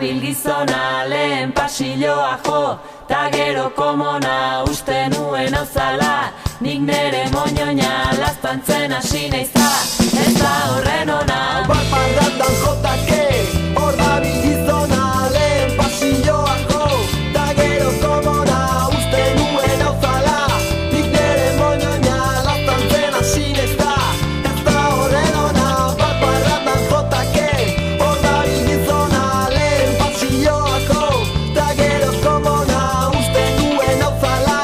dabil gizona lehen pasilloa jo, ta gero komona uste nuen auzala, nik nere moñoña laztantzen hasi naiza, ez da horren ona. Barparratan jotake, hor dabil gizona lehen pasilloa jo, ta gero komona uste nuen auzala, nik nere moñoña laztantzen hasi naiza, ez da horren ona. Barparratan jotake, hor dabil gizona lehen pasilloa jo, ta gero komona uste nuen auzala,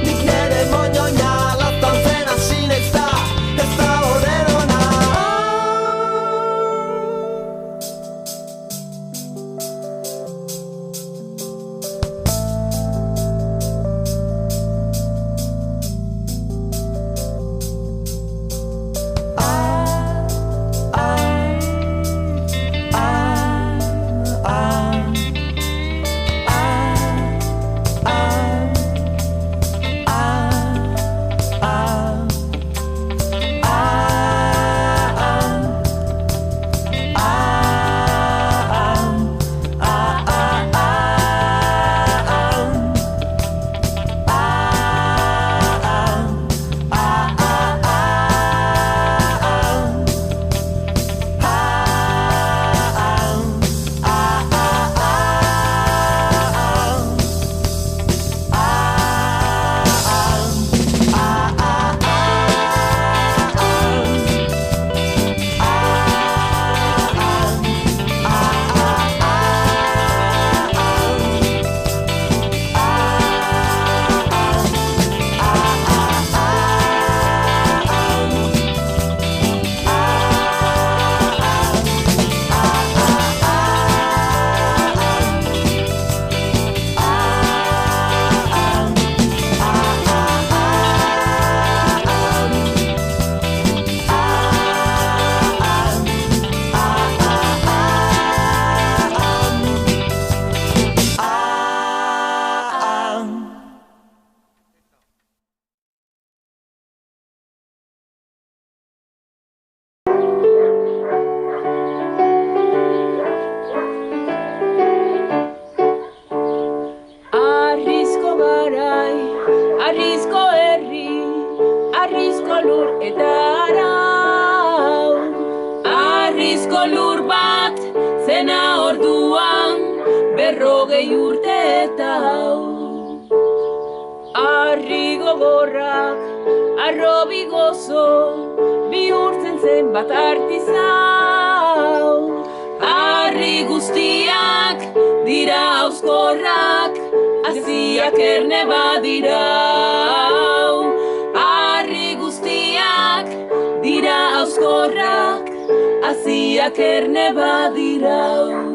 nik nere moñoña laztantzen hasi naiza, ez da horren ona. Arrizko garai, arrizko herri, arrizko lur eta arau. Arrizko lur bat zena orduan, 40 urte eta hau. Arri gogorrak, arrobi gozo, bihurtzen zen bat artizau. Arri guztiak dira auskorrak, aziak erne badirau. Arri guztiak dira auskorrak, aziak erne badirau.